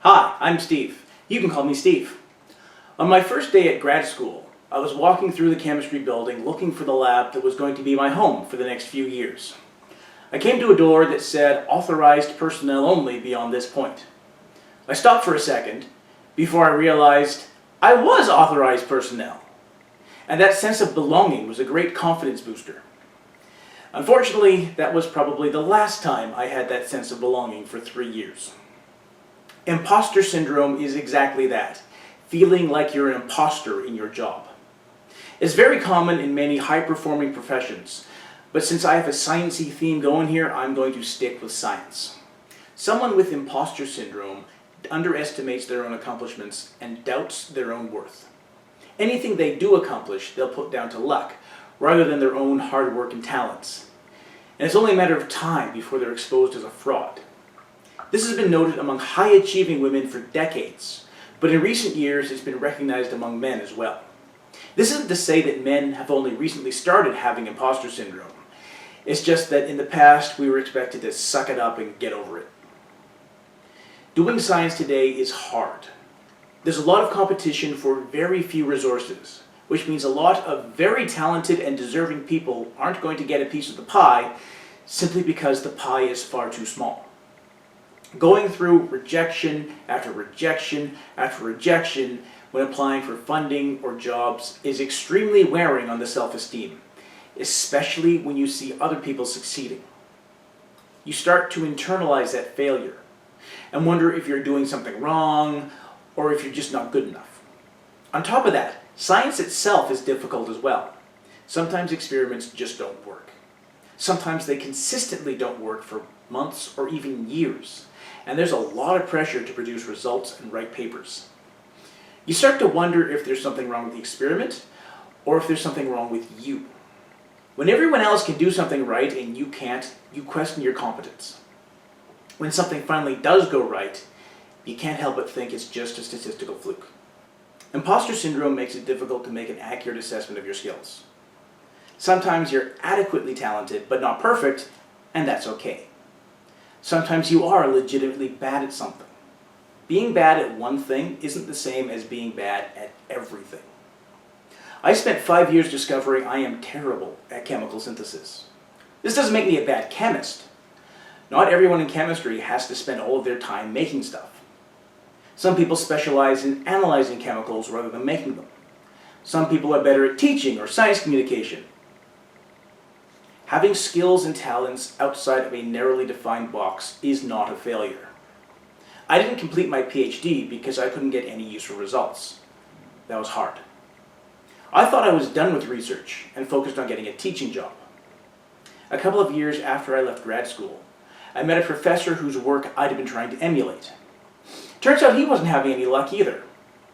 Hi, I'm Steve. You can call me Steve. On my first day at grad school, I was walking through the chemistry building looking for the lab that was going to be my home for the next few years. I came to a door that said authorized personnel only beyond this point. I stopped for a second before I realized I was authorized personnel. And that sense of belonging was a great confidence booster. Unfortunately, that was probably the last time I had that sense of belonging for 3 years. Imposter syndrome is exactly that, feeling like you're an imposter in your job. It's very common in many high-performing professions, but since I have a sciencey theme going here, I'm going to stick with science. Someone with imposter syndrome underestimates their own accomplishments and doubts their own worth. Anything they do accomplish, they'll put down to luck, rather than their own hard work and talents. And it's only a matter of time before they're exposed as a fraud. This has been noted among high-achieving women for decades, but in recent years it's been recognized among men as well. This isn't to say that men have only recently started having imposter syndrome. It's just that in the past we were expected to suck it up and get over it. Doing science today is hard. There's a lot of competition for very few resources, which means a lot of very talented and deserving people aren't going to get a piece of the pie simply because the pie is far too small. Going through rejection after rejection after rejection when applying for funding or jobs is extremely wearing on the self-esteem, especially when you see other people succeeding. You start to internalize that failure and wonder if you're doing something wrong or if you're just not good enough. On top of that, science itself is difficult as well. Sometimes experiments just don't work. Sometimes they consistently don't work for months or even years. And there's a lot of pressure to produce results and write papers. You start to wonder if there's something wrong with the experiment, or if there's something wrong with you. When everyone else can do something right and you can't, you question your competence. When something finally does go right, you can't help but think it's just a statistical fluke. Imposter syndrome makes it difficult to make an accurate assessment of your skills. Sometimes you're adequately talented, but not perfect, and that's okay. Sometimes you are legitimately bad at something. Being bad at one thing isn't the same as being bad at everything. I spent 5 years discovering I am terrible at chemical synthesis. This doesn't make me a bad chemist. Not everyone in chemistry has to spend all of their time making stuff. Some people specialize in analyzing chemicals rather than making them. Some people are better at teaching or science communication. Having skills and talents outside of a narrowly defined box is not a failure. I didn't complete my PhD because I couldn't get any useful results. That was hard. I thought I was done with research and focused on getting a teaching job. A couple of years after I left grad school, I met a professor whose work I'd been trying to emulate. Turns out he wasn't having any luck either.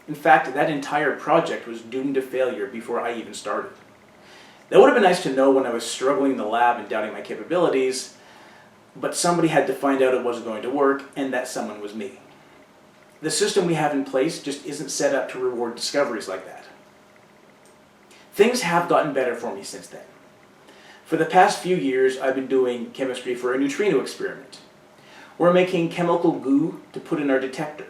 In fact, that entire project was doomed to failure before I even started. That would have been nice to know when I was struggling in the lab and doubting my capabilities, but somebody had to find out it wasn't going to work, and that someone was me. The system we have in place just isn't set up to reward discoveries like that. Things have gotten better for me since then. For the past few years, I've been doing chemistry for a neutrino experiment. We're making chemical goo to put in our detector.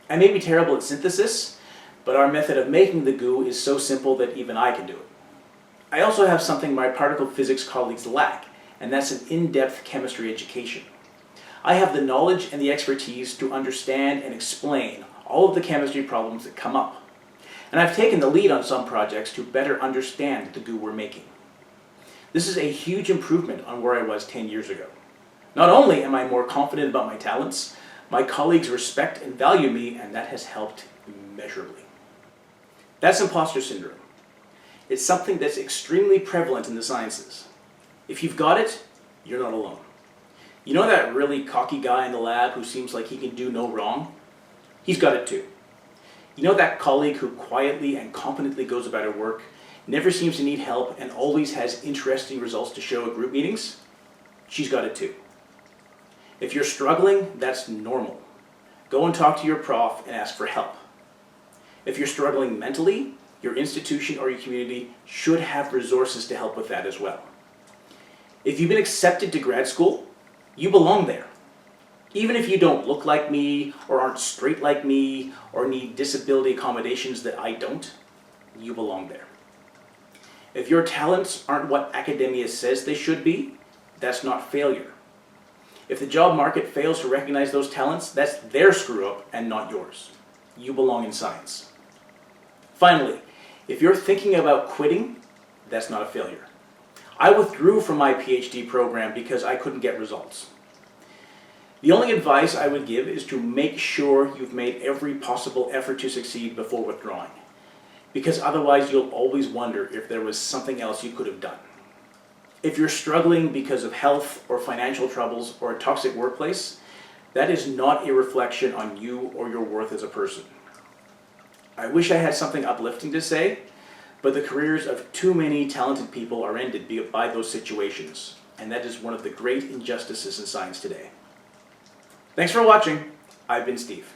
I may be terrible at synthesis, but our method of making the goo is so simple that even I can do it. I also have something my particle physics colleagues lack, and that's an in-depth chemistry education. I have the knowledge and the expertise to understand and explain all of the chemistry problems that come up. And I've taken the lead on some projects to better understand the goo we're making. This is a huge improvement on where I was 10 years ago. Not only am I more confident about my talents, my colleagues respect and value me, and that has helped immeasurably. That's imposter syndrome. It's something that's extremely prevalent in the sciences. If you've got it, you're not alone. You know that really cocky guy in the lab who seems like he can do no wrong? He's got it too. You know that colleague who quietly and competently goes about her work, never seems to need help, and always has interesting results to show at group meetings? She's got it too. If you're struggling, that's normal. Go and talk to your prof and ask for help. If you're struggling mentally, your institution or your community should have resources to help with that as well. If you've been accepted to grad school, you belong there. Even if you don't look like me, or aren't straight like me, or need disability accommodations that I don't, you belong there. If your talents aren't what academia says they should be, that's not failure. If the job market fails to recognize those talents, that's their screw-up and not yours. You belong in science. Finally, if you're thinking about quitting, that's not a failure. I withdrew from my PhD program because I couldn't get results. The only advice I would give is to make sure you've made every possible effort to succeed before withdrawing, because otherwise you'll always wonder if there was something else you could have done. If you're struggling because of health or financial troubles or a toxic workplace, that is not a reflection on you or your worth as a person. I wish I had something uplifting to say, but the careers of too many talented people are ended by those situations, and that is one of the great injustices in science today. Thanks for watching. I've been Steve.